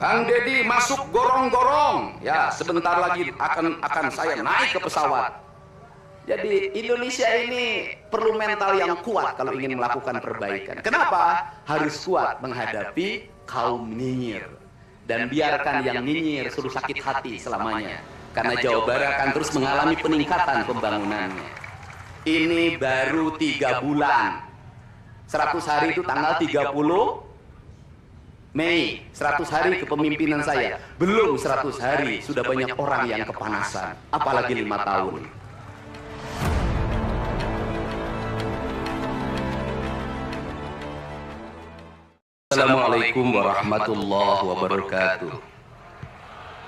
Kang Deddy masuk gorong-gorong. Ya, sebentar lagi akan saya naik ke pesawat. Jadi Indonesia ini perlu mental yang kuat kalau ingin melakukan perbaikan. Kenapa? Harus kuat menghadapi kaum nyinyir. Dan biarkan yang nyinyir suruh sakit hati selamanya. Karena Jawa Barat akan terus mengalami peningkatan pembangunannya. Ini baru 3 bulan. 100 hari itu tanggal 30 Mei, 100 hari kepemimpinan saya. Belum 100 hari, sudah banyak orang yang kepanasan. Apalagi 5 tahun. Assalamualaikum warahmatullahi wabarakatuh.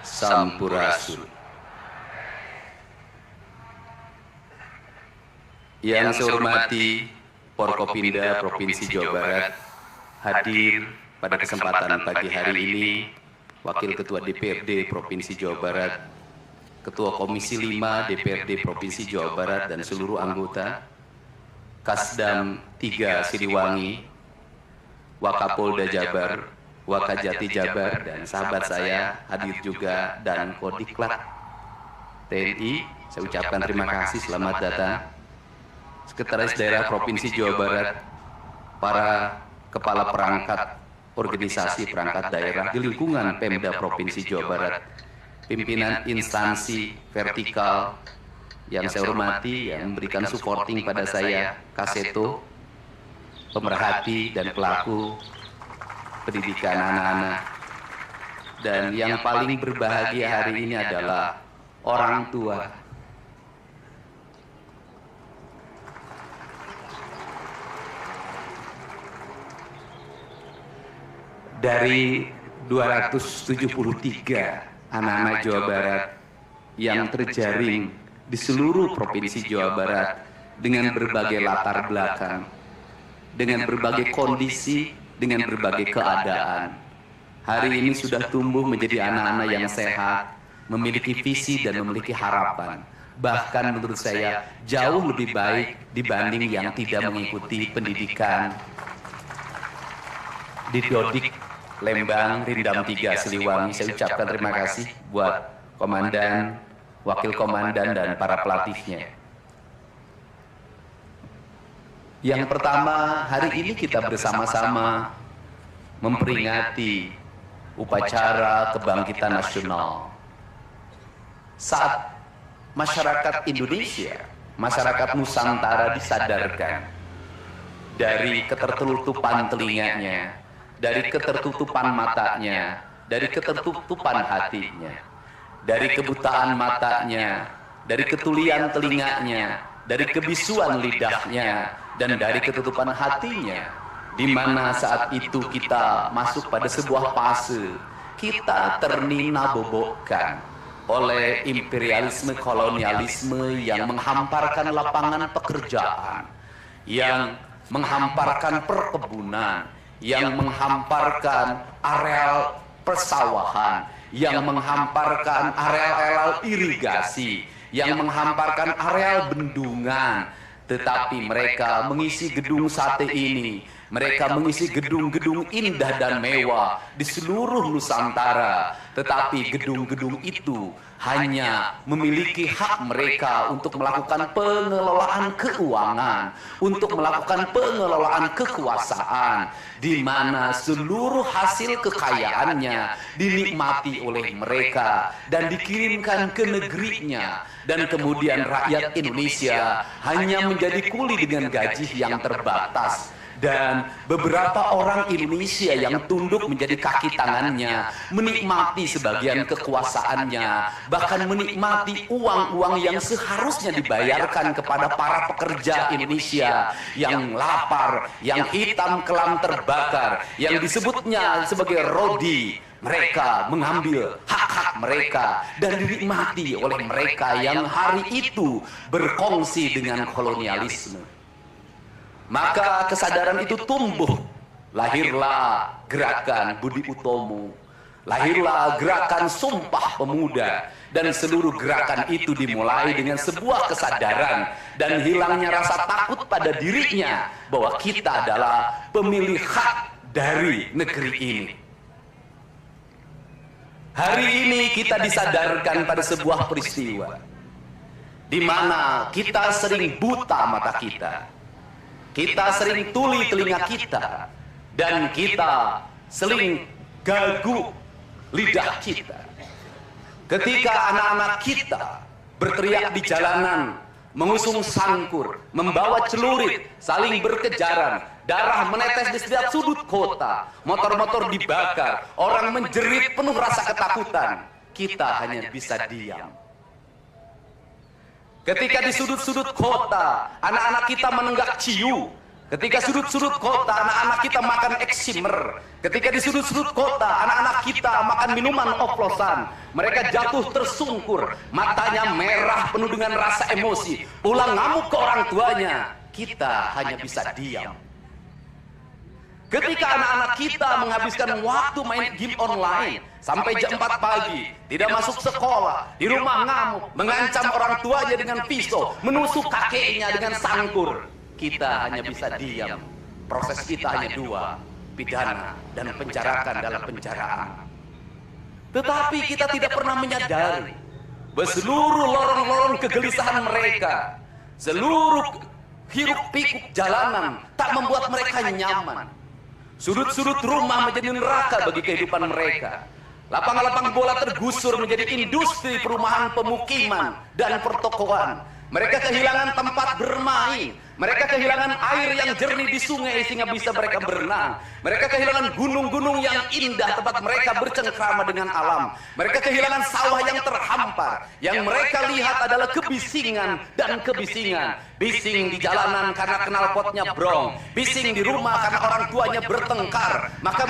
Sampurasun. Yang saya hormati Forkopimda Provinsi Jawa Barat, hadir pada kesempatan pagi hari ini Wakil Ketua DPRD Provinsi Jawa Barat, Ketua Komisi 5 DPRD Provinsi Jawa Barat dan seluruh anggota, Kasdam 3 Siliwangi, Wakapolda Jabar, Wakajati Jabar, dan sahabat saya hadir juga, dan Kodiklat TNI. Saya ucapkan terima kasih, selamat datang. Sekretaris Daerah Provinsi Jawa Barat, para kepala perangkat organisasi perangkat daerah di lingkungan Pemda Provinsi Jawa Barat, pimpinan instansi vertikal yang saya hormati, yang memberikan supporting pada saya, Kaseto, pemerhati dan pelaku pendidikan anak-anak, dan yang paling berbahagia hari ini adalah orang tua. Dari 273 anak-anak Jawa Barat yang terjaring di seluruh Provinsi Jawa Barat dengan berbagai latar belakang, dengan berbagai kondisi, dengan berbagai keadaan, hari ini sudah tumbuh menjadi anak-anak yang sehat, memiliki visi dan memiliki harapan. Bahkan menurut saya jauh lebih baik dibanding yang tidak mengikuti pendidikan di Dodik, Lembang, Rindam 3 Siliwangi. Saya ucapkan terima kasih buat komandan, wakil komandan, dan para pelatihnya. Yang pertama, hari ini kita bersama-sama memperingati upacara kebangkitan nasional. Saat masyarakat Indonesia, masyarakat Nusantara disadarkan dari ketertutupan telinganya, dari ketertutupan matanya, dari ketertutupan hatinya, dari kebutaan matanya, dari ketulian telinganya, dari kebisuan lidahnya, dan dari ketutupan hatinya, di mana saat itu kita masuk pada sebuah fase kita ternina bobokkan oleh imperialisme kolonialisme yang menghamparkan lapangan pekerjaan, yang menghamparkan perkebunan, yang menghamparkan areal persawahan, yang menghamparkan areal-areal irigasi, yang menghamparkan areal bendungan. Tetapi mereka mengisi gedung sate ini, mereka mengisi gedung-gedung indah dan mewah di seluruh Nusantara. Tetapi gedung-gedung itu hanya memiliki hak mereka untuk melakukan pengelolaan keuangan, untuk melakukan pengelolaan kekuasaan, di mana seluruh hasil kekayaannya dinikmati oleh mereka dan dikirimkan ke negerinya. Dan kemudian rakyat Indonesia hanya menjadi kuli dengan gaji yang terbatas. Dan beberapa orang Indonesia yang tunduk menjadi kaki tangannya, menikmati sebagian kekuasaannya, bahkan menikmati uang-uang yang seharusnya dibayarkan kepada para pekerja Indonesia yang lapar, yang hitam kelam terbakar, yang disebutnya sebagai rodi. Mereka mengambil hak-hak mereka dan dinikmati oleh mereka yang hari itu berkongsi dengan kolonialisme. Maka kesadaran itu tumbuh, lahirlah gerakan Budi Utomo, lahirlah gerakan Sumpah Pemuda, dan seluruh gerakan itu dimulai dengan sebuah kesadaran dan hilangnya rasa takut pada dirinya bahwa kita adalah pemilik hak dari negeri ini. Hari ini kita disadarkan pada sebuah peristiwa di mana kita sering buta mata kita, kita sering tuli telinga kita, dan kita sering gagu lidah kita. Ketika anak-anak kita berteriak di jalanan, mengusung sangkur, membawa celurit, saling berkejaran, darah menetes di setiap sudut kota, motor-motor dibakar, orang menjerit penuh rasa ketakutan, kita hanya bisa diam. Ketika di sudut-sudut kota, anak-anak kita menenggak ciu. Ketika sudut-sudut kota, anak-anak kita makan eksimer. Ketika di sudut-sudut kota, anak-anak kita makan minuman oplosan. Mereka jatuh tersungkur, matanya merah penuh dengan rasa emosi, pulang ngamuk ke orang tuanya. Kita hanya bisa diam. Ketika anak-anak kita menghabiskan waktu main game online sampai jam 4 pagi, tidak masuk sekolah, di rumah ngamuk, mengancam orang tuanya dengan pisau, menusuk kakeknya dengan sangkur, kita hanya bisa diam. Proses kita hanya dua, pidana dan penjarakan dalam penjaraan. Tetapi kita tidak pernah menyadari bahwa seluruh lorong-lorong kegelisahan mereka, seluruh hiruk pikuk jalanan tak membuat mereka nyaman. Sudut-sudut rumah menjadi neraka bagi kehidupan mereka. Lapang-lapang bola tergusur menjadi industri perumahan, pemukiman, dan pertokoan. Mereka kehilangan tempat bermain. Mereka kehilangan air yang jernih di sungai sehingga bisa mereka berenang. Mereka kehilangan gunung-gunung yang indah tempat mereka bercengkrama dengan alam. Mereka kehilangan sawah yang terhampar. Yang mereka lihat adalah kebisingan dan kebisingan. Bising di jalanan karena knalpotnya brong. Bising di rumah karena orang tuanya bertengkar. Maka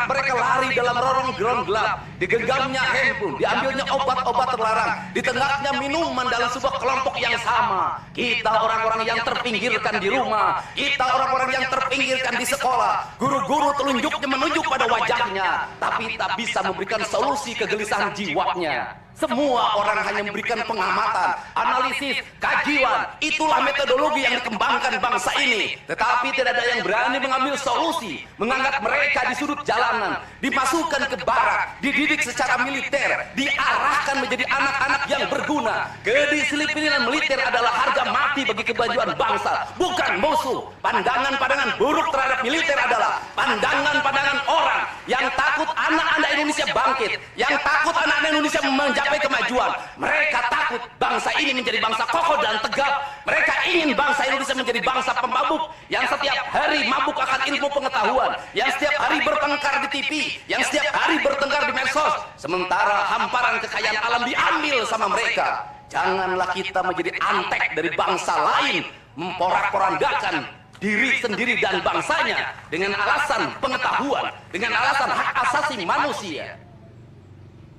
mereka lari dalam lorong gelap. Digenggamnya handphone, diambilnya obat-obat terlarang, ditenggaknya minuman dalam sebuah kelompok yang sama. Kita orang-orang yang terpinggirkan di rumah, kita orang-orang yang terpinggirkan di sekolah. Guru-guru telunjuknya menunjuk pada wajahnya, tapi tak bisa memberikan solusi kegelisahan jiwanya. Semua orang hanya memberikan pengamatan, analisis, kajian. Itulah metodologi yang dikembangkan bangsa ini. Tetapi tidak ada yang berani mengambil solusi, mengangkat mereka di sudut jalanan, dimasukkan ke barak, dididik secara militer, diarahkan menjadi anak-anak yang berguna. Kedisiplinan militer adalah harga mati bagi kemajuan bangsa, bukan musuh. Pandangan-pandangan buruk terhadap militer adalah pandangan-pandangan orang yang takut anak-anak Indonesia bangkit, yang takut anak-anak Indonesia mencapai kemajuan. Mereka takut bangsa ini menjadi bangsa kokoh dan tegap. Mereka ingin bangsa Indonesia menjadi bangsa pemabuk yang setiap hari mabuk akan ilmu pengetahuan, yang setiap hari bertengkar di TV, yang setiap hari bertengkar di medsos, sementara hamparan kekayaan alam diambil sama mereka. Janganlah kita menjadi antek dari bangsa lain, memporak-porandakan diri sendiri dan bangsanya dengan alasan pengetahuan, dengan alasan hak asasi manusia.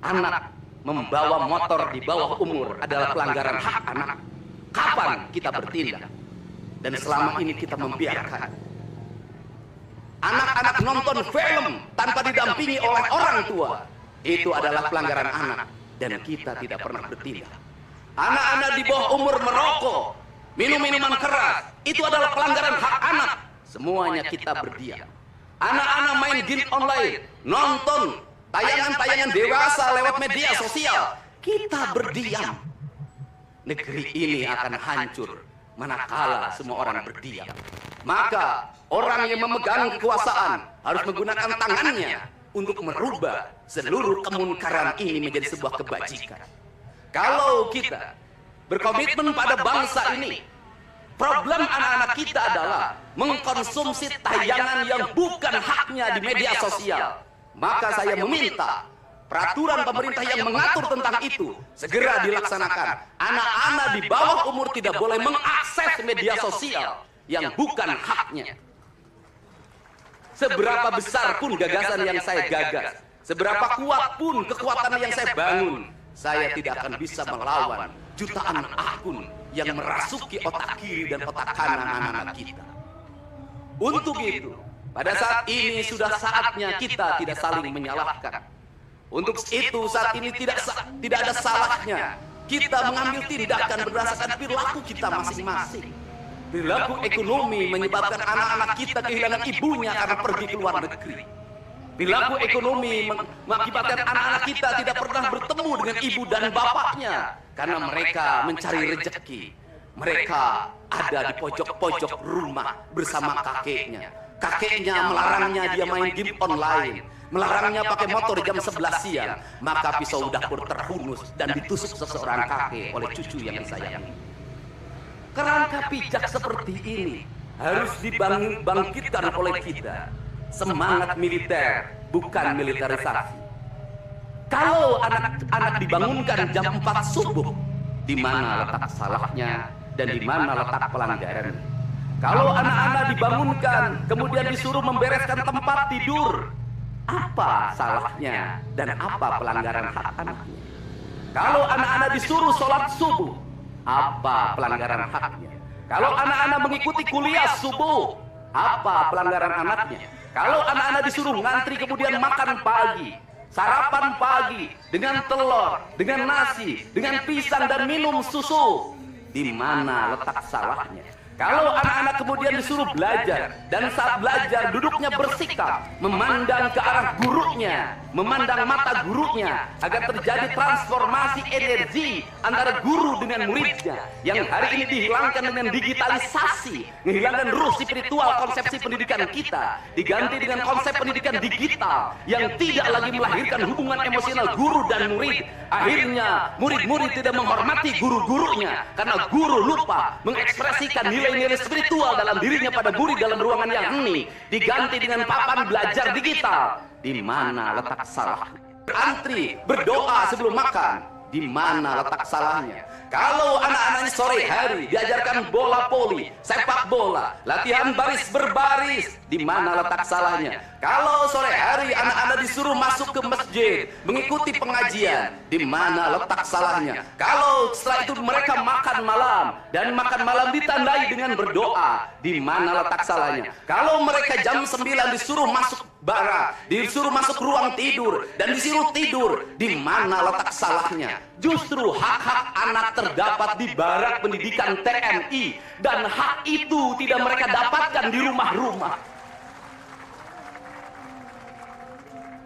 Anak membawa motor di bawah umur adalah pelanggaran hak anak. Kapan kita bertindak? Dan selama ini kita membiarkan anak-anak nonton film tanpa didampingi oleh orang tua. Itu adalah pelanggaran anak, dan kita tidak pernah bertindak. Anak-anak di bawah umur merokok, minum minuman keras, itu adalah pelanggaran hak anak. Semuanya kita berdiam. Anak-anak main game online, nonton tayangan-tayangan dewasa lewat media sosial, kita berdiam. Negeri ini akan hancur manakala semua orang berdiam. Maka orang yang memegang kekuasaan harus menggunakan tangannya untuk merubah seluruh kemunkaran ini menjadi sebuah kebajikan. Kalau kita berkomitmen pada bangsa ini, problem anak-anak kita adalah mengkonsumsi tayangan yang bukan haknya di media sosial. Maka saya meminta peraturan pemerintah yang mengatur tentang itu segera dilaksanakan. Anak-anak di bawah umur tidak boleh mengakses media sosial yang bukan haknya. Seberapa besar pun gagasan yang saya gagas, seberapa kuat pun kekuatan yang saya bangun, saya tidak akan bisa melawan jutaan akun yang merasuki otak kiri dan otak kanan anak-anak kita. Untuk itu, pada saat ini sudah saatnya kita tidak saling menyalahkan. Untuk itu saat ini tidak ada salahnya kita mengambil tindakan berdasarkan perilaku kita masing-masing. Perilaku ekonomi menyebabkan anak-anak kita kehilangan ibunya karena pergi ke luar negeri. Perilaku ekonomi mengakibatkan anak-anak kita tidak pernah bertemu dengan ibu dan bapaknya karena mereka mencari rezeki. Mereka ada di pojok-pojok rumah bersama kakeknya. Kakeknya melarangnya dia main game online, melarangnya pakai motor jam 11 siang. Maka pisau dapur terhunus dan ditusuk seseorang kakek oleh cucu yang disayangi. Kerangka pijak seperti ini harus dibangkitkan oleh kita. Semangat militer, bukan militerisasi. Kalau anak-anak dibangunkan jam 4 subuh, di mana letak salahnya dan di mana letak pelanggaran? Kalau anak-anak dibangunkan, kemudian disuruh membereskan tempat tidur, apa salahnya dan apa pelanggaran hak anaknya? Kalau anak-anak disuruh sholat subuh, apa pelanggaran haknya? Kalau anak-anak mengikuti kuliah subuh, apa pelanggaran anaknya? Kalau anak-anak disuruh ngantri kemudian makan pagi, sarapan pagi dengan telur, dengan nasi, dengan pisang dan minum susu, di mana letak salahnya? Kalau anak-anak kemudian disuruh belajar dan saat belajar duduknya bersikap, memandang ke arah gurunya, memandang mata gurunya agar terjadi transformasi energi antara guru dengan muridnya yang hari ini dihilangkan dengan digitalisasi, menghilangkan ruh spiritual konsepsi pendidikan kita, diganti dengan konsep pendidikan digital yang tidak lagi melahirkan hubungan emosional guru dan murid. Akhirnya murid-murid tidak menghormati guru-gurunya karena guru lupa mengekspresikan nilai-nilai spiritual dalam dirinya pada murid dalam ruangan yang hening, diganti dengan papan belajar digital. Di mana letak salahnya? Antri berdoa sebelum makan, di mana letak salahnya? Kalau anak-anaknya sore hari diajarkan bola voli, sepak bola, latihan baris berbaris, di mana letak salahnya? Kalau sore hari anak-anak disuruh masuk ke masjid, mengikuti pengajian, di mana letak salahnya? Kalau setelah itu mereka makan malam, dan makan malam ditandai dengan berdoa, di mana letak salahnya? Kalau mereka jam 9 disuruh masuk barak, disuruh masuk ruang tidur, dan disuruh tidur, di mana letak salahnya? Justru hak-hak anak terdapat di barak pendidikan TNI, dan hak itu tidak mereka dapatkan di rumah-rumah.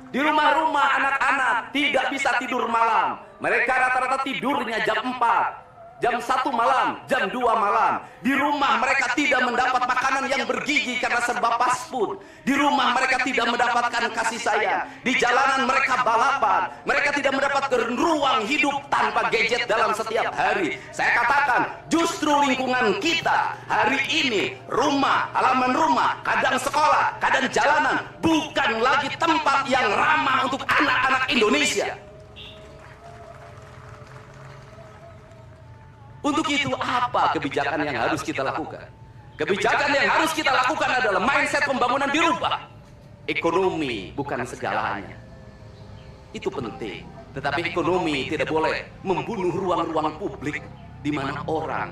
Di rumah-rumah anak-anak tidak bisa tidur malam. Mereka rata-rata tidurnya jam 4. Jam 1 malam, jam 2 malam. Di rumah mereka tidak mendapat makanan yang bergizi karena serba fast food. Di rumah mereka tidak mendapatkan kasih sayang. Di jalanan mereka balapan. Mereka tidak mendapatkan ruang hidup tanpa gadget dalam setiap hari. Saya katakan, justru lingkungan kita hari ini, rumah, halaman rumah, kadang sekolah, kadang jalanan, bukan lagi tempat yang ramah untuk anak-anak Indonesia. Untuk itu apa kebijakan yang harus kita lakukan? Kebijakan yang harus kita lakukan adalah mindset pembangunan dirubah. Ekonomi bukan segalanya. Itu penting. Tetapi ekonomi tidak boleh membunuh ruang-ruang publik di mana orang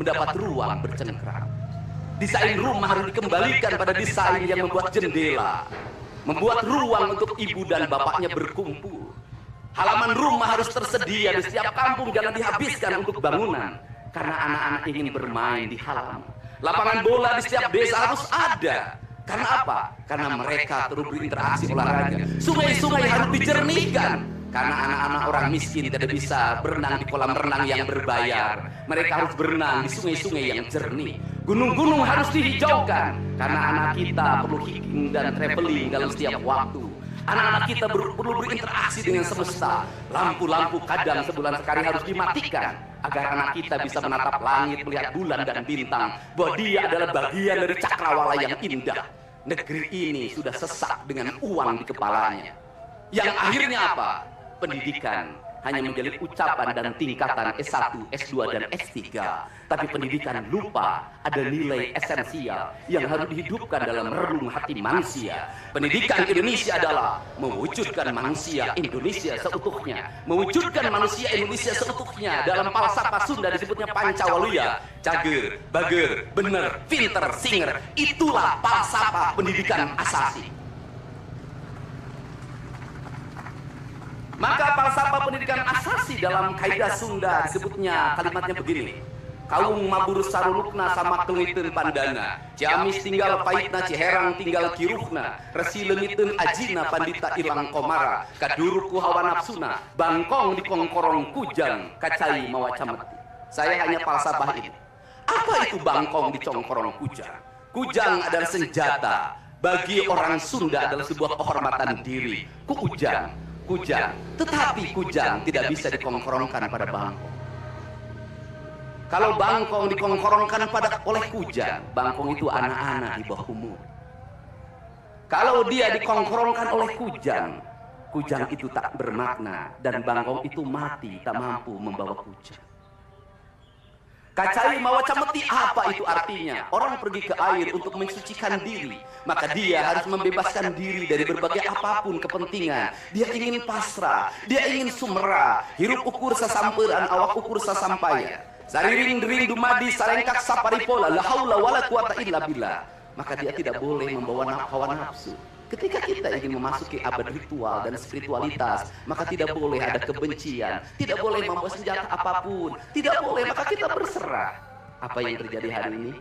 mendapat ruang bercengkrama. Desain rumah harus dikembalikan pada desain yang membuat jendela, membuat ruang untuk ibu dan bapaknya berkumpul. Halaman rumah harus tersedia di setiap kampung, jangan dihabiskan untuk bangunan. Karena anak-anak ingin bermain di halaman. Lapangan bola di setiap desa harus ada. Karena apa? Karena mereka terus berinteraksi olahraga. Sungai-sungai harus dijernihkan. Karena anak-anak orang miskin tidak bisa berenang di kolam renang yang berbayar. Mereka harus berenang di sungai-sungai yang jernih. Gunung-gunung harus dihijaukan. Karena anak kita perlu hiking dan traveling dalam setiap waktu. Anak-anak kita perlu berinteraksi dengan semesta. Lampu-lampu kadang sebulan sekali harus dimatikan agar anak kita bisa menatap langit, melihat bulan dan bintang, bahwa dia adalah bagian dari cakrawala yang indah. Negeri ini sudah sesak dengan uang di kepalanya. Yang akhirnya apa? Pendidikan hanya menjadi ucapan dan tingkatan S1, S2, dan S3. Tapi pendidikan lupa ada nilai esensial yang harus dihidupkan dalam relung hati manusia. Pendidikan Indonesia adalah mewujudkan manusia Indonesia seutuhnya. Mewujudkan manusia Indonesia seutuhnya. Dalam falsafah Sunda disebutnya Pancawaluya. Cager, bager, bener, pinter, singer. Itulah falsafah pendidikan asasi. Maka falsafah pendidikan asasi dalam kaidah Sunda disebutnya kalimatnya begini. Kaung mabur sarulukna sama kelitun pandana, Ciamis tinggal pahitna, Ciherang tinggal kiruhna, Resi lengitun ajina pandita ilang komara, Kaduruku hawa nafsuna, Bangkong di kongkorong kujang, Kacai mawacameti. Saya hanya falsafah ini. Apa itu bangkong di kongkorong kujang? Kujang adalah senjata. Bagi orang Sunda adalah sebuah kehormatan diri. Kujang. Tetapi kujang tidak bisa dikongkorongkan pada bangkong. Kalau bangkong dikongkorongkan oleh kujang, bangkong itu anak-anak di bawah umur. Kalau dia dikongkorongkan oleh kujang, kujang itu tak bermakna dan bangkong itu mati, tak mampu membawa kujang. Kacai mawacameti, apa itu artinya? Orang pergi ke air untuk mensucikan diri, maka dia harus membebaskan diri dari berbagai apapun kepentingan. Dia ingin pasrah, dia ingin sumera, hirup ukur sasamperan, awak ukur sasampaya. Sariring dering dumadi sarengkak saparipola la haula wala quwata illa billah. Maka dia tidak boleh membawa hawa nafsu. Ketika kita ingin memasuki abad ritual dan spiritualitas, maka tidak boleh ada kebencian, tidak boleh membawa senjata apapun, tidak boleh, maka kita berserah. Apa yang terjadi hari ini?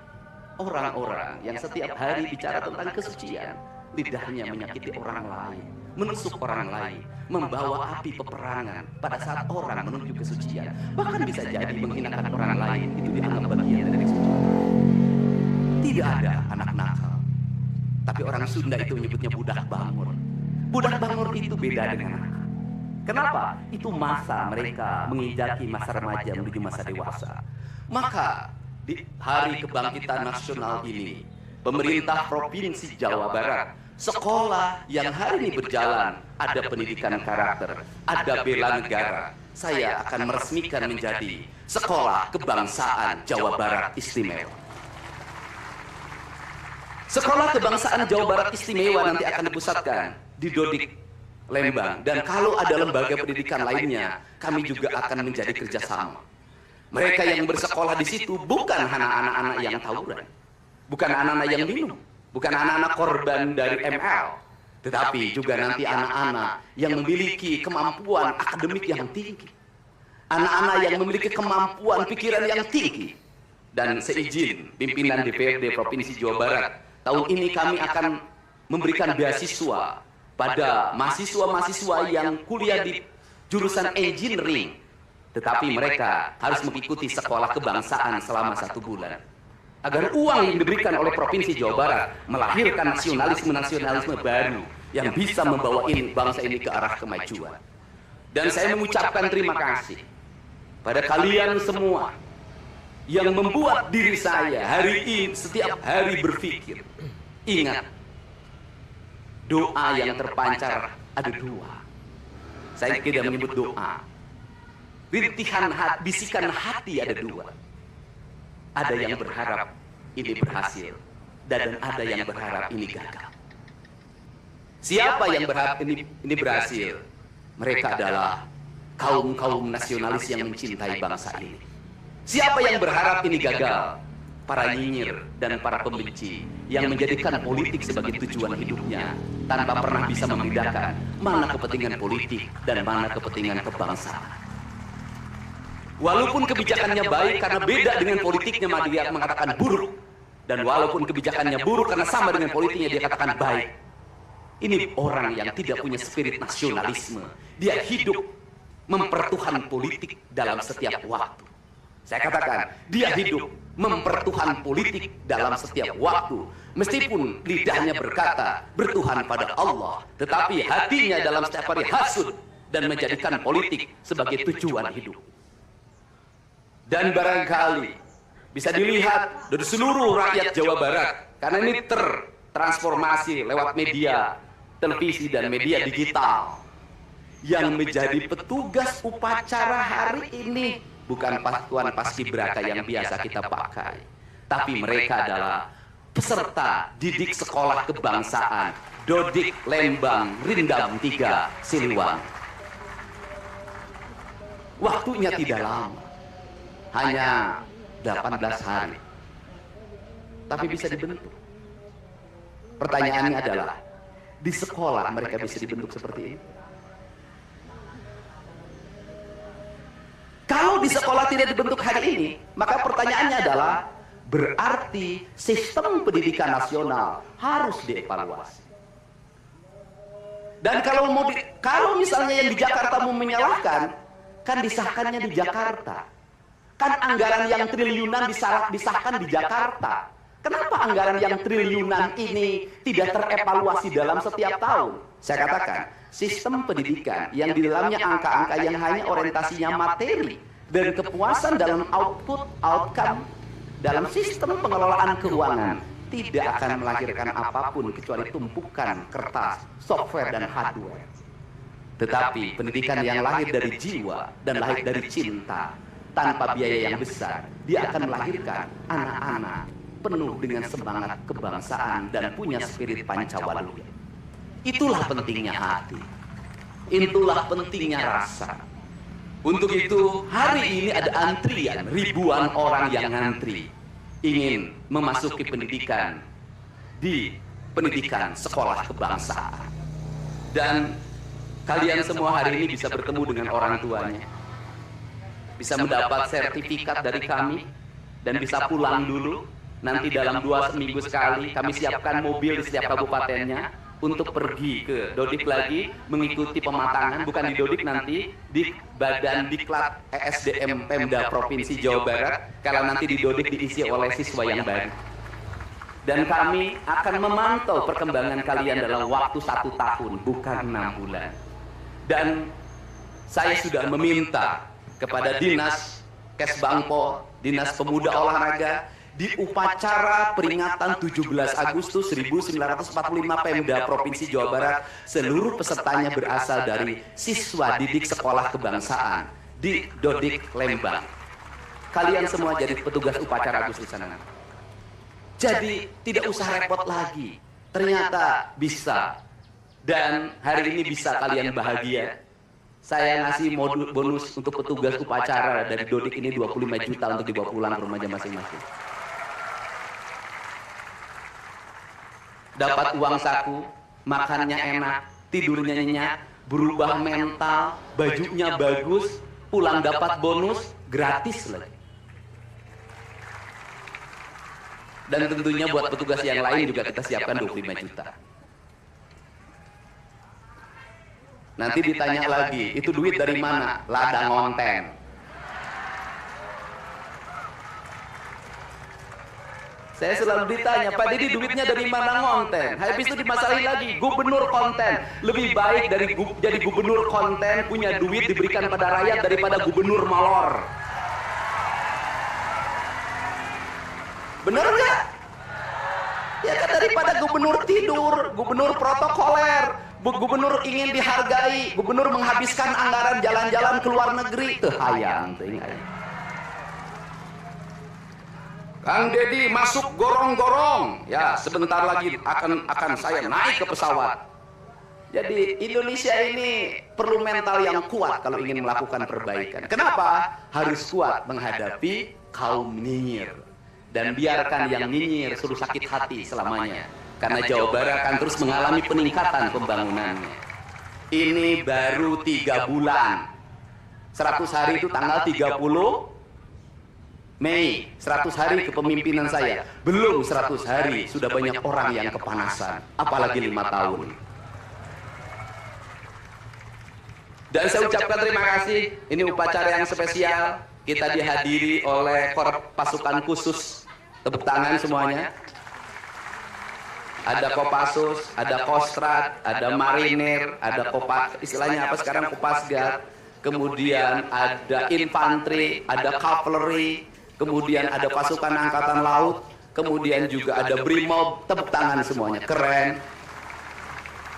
Orang-orang yang setiap hari bicara tentang kesucian, lidahnya menyakiti orang lain, menusuk orang lain, membawa api peperangan pada saat orang menuju kesucian. Bahkan bisa jadi menghinakan orang lain, itu dianggap bagian dari kesucian. Tidak ada anak nakal, tapi orang Sunda itu menyebutnya budak bangor. Budak bangor itu beda dengan anak. Kenapa? Itu masa mereka menginjaki masa remaja menuju masa dewasa. Maka di hari kebangkitan nasional ini, pemerintah Provinsi Jawa Barat, sekolah yang hari ini berjalan, ada pendidikan karakter, ada bela negara, saya akan meresmikan menjadi Sekolah Kebangsaan Jawa Barat Istimewa. Sekolah Kebangsaan Jawa Barat Istimewa nanti akan dipusatkan di Dodik, Lembang. Dan kalau ada lembaga pendidikan lainnya, kami juga akan menjadi kerjasama. Mereka yang bersekolah di situ bukan anak-anak yang tawuran, bukan anak-anak yang minum, bukan anak-anak korban dari ML, tetapi juga nanti anak-anak yang memiliki kemampuan akademik yang tinggi, anak-anak yang memiliki kemampuan pikiran yang tinggi. Dan seizin pimpinan DPRD Provinsi Jawa Barat, tahun ini kami akan memberikan beasiswa pada mahasiswa-mahasiswa yang kuliah di jurusan engineering, tetapi mereka harus mengikuti sekolah kebangsaan selama 1 bulan. Agar uang yang diberikan oleh Provinsi Jawa Barat melahirkan nasionalisme-nasionalisme baru yang bisa membawa bangsa ini ke arah kemajuan. Dan saya mengucapkan terima kasih pada kalian semua yang membuat diri saya hari ini setiap hari berpikir. Ingat, doa yang terpancar ada 2. Saya tidak menyebut doa. Rintihan hati, bisikan hati ada 2. Ada yang berharap ini berhasil, dan ada yang berharap ini gagal. Siapa yang berharap ini berhasil? Mereka adalah kaum-kaum nasionalis yang mencintai bangsa ini. Siapa yang berharap ini gagal? Para nyinyir dan para pembenci yang menjadikan politik sebagai tujuan hidupnya tanpa pernah bisa membedakan mana kepentingan politik dan mana kepentingan kebangsaan. Walaupun kebijakannya baik karena beda dengan politiknya, dia mengatakan buruk. Dan walaupun kebijakannya buruk karena sama dengan politiknya, dia katakan baik. Ini orang yang tidak punya spirit nasionalisme. Dia hidup mempertuhan politik dalam setiap waktu. Saya katakan, dia hidup mempertuhan politik dalam setiap waktu. Meskipun lidahnya berkata bertuhan pada Allah, tetapi hatinya dalam setiap hari hasud dan menjadikan politik sebagai tujuan hidup. Dan barangkali bisa dilihat dari seluruh rakyat Jawa Barat, karena ini tertransformasi lewat media televisi dan media digital. Yang menjadi petugas upacara hari ini bukan Tuan Paskibraka yang biasa kita pakai, tapi mereka adalah peserta didik sekolah kebangsaan Dodik Lembang Rindam 3 Siliwangi. Waktunya tidak lama, hanya 18 hari, tapi bisa dibentuk. Pertanyaannya adalah, di sekolah mereka bisa dibentuk seperti ini? Kalau di sekolah tidak dibentuk hari ini, maka pertanyaannya adalah, berarti sistem pendidikan nasional harus dievaluasi. Dan kalau misalnya yang di Jakarta mau menyalahkan, kan disahkannya di Jakarta. Kan anggaran yang triliunan disahkan di Jakarta. Kenapa anggaran yang triliunan ini tidak terevaluasi dalam setiap tahun? Saya katakan, sistem pendidikan yang di dalamnya angka-angka yang hanya orientasinya materi dan kepuasan dalam outcome dalam sistem pengelolaan keuangan tidak akan melahirkan apapun kecuali tumpukan kertas, software, dan hardware. Tetapi pendidikan yang lahir dari jiwa dan lahir dari cinta, tanpa biaya yang besar, dia akan melahirkan anak-anak penuh dengan semangat kebangsaan dan punya spirit Pancawalula. Itulah pentingnya hati. Itulah pentingnya rasa. Untuk itu, hari ini ada antrian ribuan orang yang ngantri ingin memasuki pendidikan di pendidikan sekolah kebangsaan. Dan kalian semua hari ini bisa bertemu dengan orang tuanya, bisa mendapat sertifikat dari kami, dan bisa pulang dulu. Nanti dalam 2 minggu sekali kami siapkan mobil di setiap kabupatennya untuk pergi ke Dodik lagi, mengikuti pematangan, bukan di Dodik nanti, di Badan Diklat ESDM Pemda Provinsi Jawa Barat, kalau nanti di Dodik diisi oleh siswa yang baru. Dan kami akan memantau perkembangan kalian dalam waktu 1 tahun, bukan 6 bulan. Dan saya sudah meminta kepada Dinas Kesbangpol, Dinas Pemuda Olahraga, di upacara peringatan 17 Agustus 1945 Pemda Provinsi Jawa Barat, seluruh pesertanya berasal dari siswa didik sekolah kebangsaan di Dodik Lembang. Kalian semua jadi petugas upacara Agustus di sana. Jadi tidak usah repot lagi. Ternyata bisa. Dan hari ini bisa kalian bahagia. Saya ngasih bonus untuk petugas upacara dari Dodik ini 25 juta untuk dibawa pulang ke rumahnya masing-masing. Dapat uang saku, makannya enak, tidurnya nyenyak, berubah mental, bajunya bagus, pulang dapat bonus, gratis lagi. Dan tentunya buat petugas yang lain juga kita siapkan 25 juta. Nanti ditanya lagi, itu duit dari mana? Ladang ngonten. Saya selalu ditanya, Pak Didi duitnya dari mana ngonten? Habis itu dimasalahin lagi, gubernur konten. Lebih baik dari jadi gubernur konten, punya duit diberikan pada rakyat daripada gubernur molor. Bener nggak? Ya kan, daripada gubernur tidur, gubernur protokoler, gubernur ingin dihargai, gubernur menghabiskan anggaran jalan-jalan ke luar negeri. Tuh hayang, tuh ingat. Kang Deddy masuk gorong-gorong. Ya, sebentar lagi akan saya naik ke pesawat. Jadi Indonesia ini perlu mental yang kuat kalau ingin melakukan perbaikan. Kenapa? Harus kuat menghadapi kaum nyinyir. Dan biarkan yang nyinyir suruh sakit hati selamanya. Karena Jawa Barat akan terus mengalami peningkatan pembangunannya. Ini baru 3 bulan. 100 hari itu tanggal 30 Mei, 100 hari kepemimpinan saya. Belum 100 hari, sudah banyak orang yang kepanasan. Apalagi 5 tahun. Dan saya ucapkan terima kasih. Ini upacara yang spesial. Kita dihadiri oleh pasukan khusus. Tepuk tangan semuanya. Ada Kopassus, ada Kostrat, ada Marinir, ada istilahnya apa sekarang, Kopasgat. Kemudian ada infanteri, ada cavalry. Kemudian ada pasukan angkatan laut, kemudian juga ada Brimob. Tepuk tangan semuanya, keren.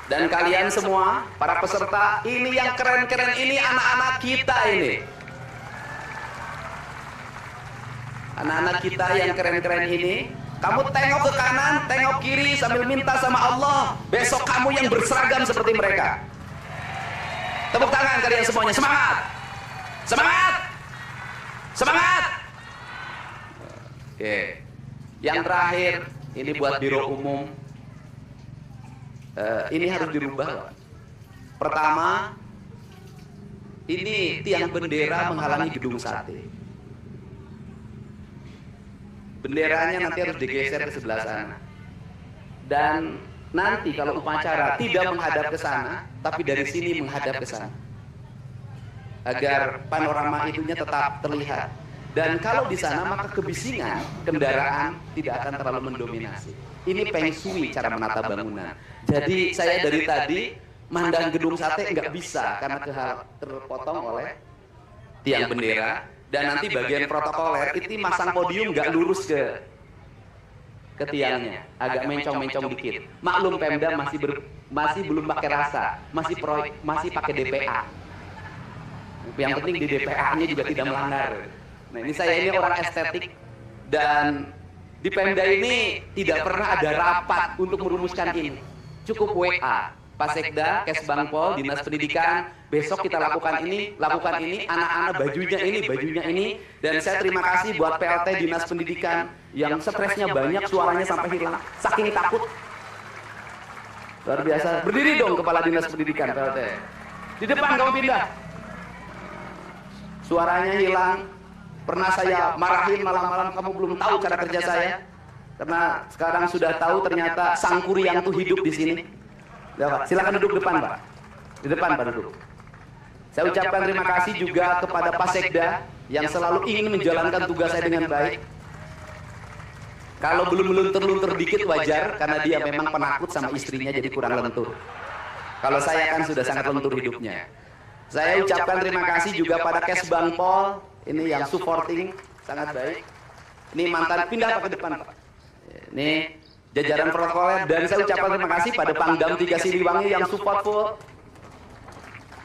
Dan kalian semua, para peserta, ini yang keren-keren ini anak-anak kita ini. Anak-anak kita yang keren-keren ini, kamu tengok ke kanan, tengok kiri sambil minta sama Allah, besok kamu yang berseragam seperti mereka. Tepuk tangan kalian semuanya, semangat! Semangat! Semangat! Oke, yang terakhir ini buat biro umum. Ini harus dirubah. Pertama, Ini tiang bendera menghalangi gedung sate. Benderanya nanti harus digeser ke sebelah sana. Dan nanti kalau upacara tidak menghadap ke sana, tapi dari sini menghadap ke sana. Agar panorama itunya tetap terlihat. Dan kalau di sana maka kebisingan kendaraan tidak akan terlalu mendominasi. Ini feng shui cara menata bangunan. Jadi saya dari tadi mandang gedung sate nggak bisa karena terpotong oleh tiang bendera. Dan nanti bagian protokoler itu masang podium nggak lurus ke tiangnya, agak mencong-mencong dikit. Maklum Pemda masih belum pakai rasa, masih pakai DPA. Yang penting di DPA-nya juga tidak melanggar. Nah ini saya ini orang estetik dan di Pemda ini tidak pernah ada rapat untuk merumuskan ini. Cukup WA. Pak Sekda, Kesbangpol, Dinas Pendidikan, besok kita lakukan ini, anak-anak bajunya ini, dan saya terima kasih buat PLT Dinas Pendidikan yang stresnya banyak, suaranya sampai hilang, saking takut. Luar biasa, berdiri dong Kepala Dinas Pendidikan PLT. Di depan kamu pindah. Suaranya hilang, pernah saya marahin malam-malam, kamu belum tahu cara kerja saya. Karena sekarang sudah tahu ternyata Sang Kuryang tuh hidup di sini. Silakan duduk depan Pak. Di depan Pak duduk. Saya ucapkan terima kasih juga kepada Pak Sekda yang selalu ingin menjalankan tugas saya dengan baik. Kalau belum luntur-luntur dikit wajar karena dia memang penakut sama istrinya jadi kurang lentur. Kalau saya kan sudah sangat lentur hidupnya. Saya ucapkan terima kasih juga pada Kesbangpol ini yang supporting sangat baik. Ini mantan pindah Pak ke depan Pak. Ini jajaran protokoler dan saya ucapkan terima kasih pada Pangdam 3 Siliwangi yang support full.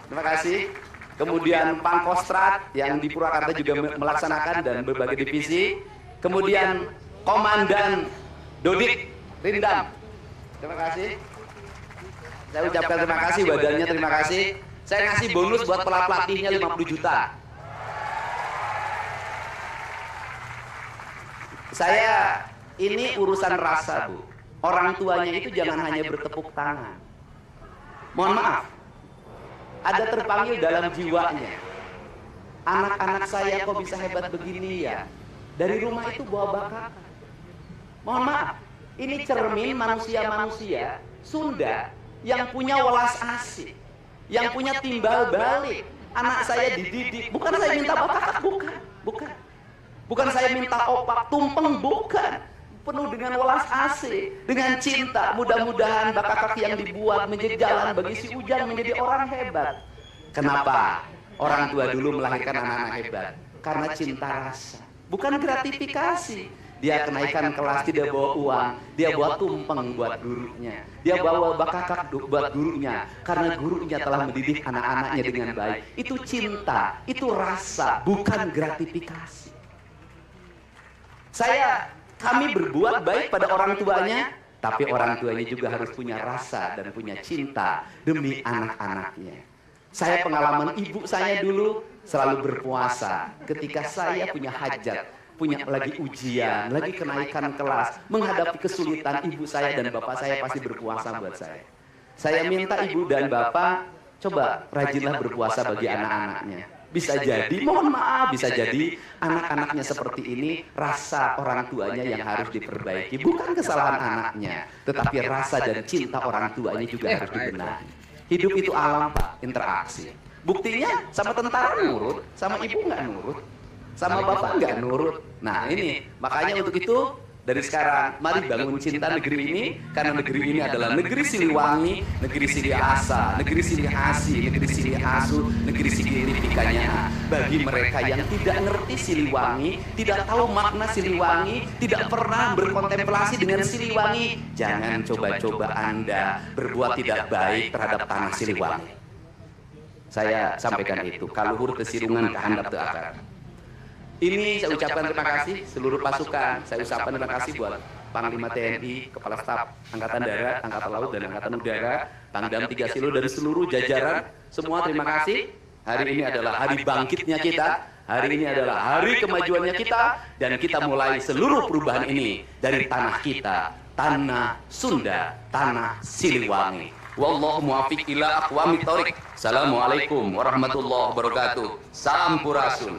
Terima kasih. Kemudian Pangkostrat yang di Purwakarta juga melaksanakan dan berbagai divisi. Kemudian Komandan Dodik Rindam. Terima kasih. Saya ucapkan terima kasih badannya, terima kasih. Saya ngasih bonus buat pelatihnya 50 juta. Saya ini urusan rasa, Bu. Orang tuanya itu jangan hanya bertepuk tangan. Mohon maaf, ada terpanggil dalam jiwanya. Anak-anak saya kok bisa hebat begini ya? Dari rumah itu bawa bakat. Mohon maaf, ini cermin manusia-manusia Sunda yang punya welas asih, yang punya timbal balik. Anak saya dididik, bukan saya minta bakat, bukan. Bukan saya minta opak, tumpeng, bukan. Penuh dengan welas asih, dengan cinta. Mudah-mudahan bakak yang dibuat menjadi jalan bagi si Ujang menjadi orang hebat. Kenapa orang tua dulu melahirkan anak-anak hebat? Karena cinta rasa, bukan gratifikasi. Dia kenaikan kelas tidak bawa uang, dia bawa tumpeng buat gurunya, dia bawa bakak buat gurunya, karena gurunya telah mendidik anak-anaknya dengan baik. Itu cinta, itu rasa, bukan gratifikasi. Kami berbuat baik pada orang tuanya, tapi orang tuanya juga harus punya rasa dan punya cinta demi anak-anaknya. Saya pengalaman ibu saya dulu selalu berpuasa ketika saya punya hajat, punya lagi ujian, lagi kenaikan kelas, menghadapi kesulitan, ibu saya dan bapak saya pasti berpuasa buat saya. Saya minta ibu dan bapak, coba rajinlah berpuasa bagi anak-anaknya. Bisa jadi, mohon maaf, bisa jadi anak-anaknya seperti ini, rasa orang tuanya yang harus diperbaiki. Bukan kesalahan anaknya, tetapi rasa dan cinta orang tuanya juga harus dibenahi. Hidup itu alam, Pak, interaksi. Buktinya sama tentara nurut, sama ibu nggak nurut, sama bapak nggak nurut. Nah ini, makanya untuk itu, dari sekarang, mari bangun cinta negeri ini, karena negeri ini adalah negeri Siliwangi, negeri Sili Asa, negeri Sili Asi, negeri Sili Asu, negeri Sili Tikanya. Bagi mereka yang tidak ngerti Siliwangi, tidak tahu makna Siliwangi, tidak pernah berkontemplasi dengan Siliwangi, jangan coba-coba Anda berbuat tidak baik terhadap tanah Siliwangi. Saya sampaikan itu, kaluhur kesirungan kehandap teu akar. Ini saya ucapkan terima kasih seluruh pasukan. Saya ucapkan terima kasih buat Panglima TNI, Kepala Staf Angkatan Darat, Angkatan Laut dan Angkatan Udara, Pangdam 3 Silo dan seluruh jajaran. Semua terima kasih. Hari ini adalah hari bangkitnya kita. Hari ini adalah hari kemajuannya kita. Dan kita mulai seluruh perubahan ini dari tanah kita, tanah Sunda, tanah Siliwangi. Wallahu muwaffiq ila aqwamit thoriq. Assalamualaikum warahmatullahi wabarakatuh. Sampurasun.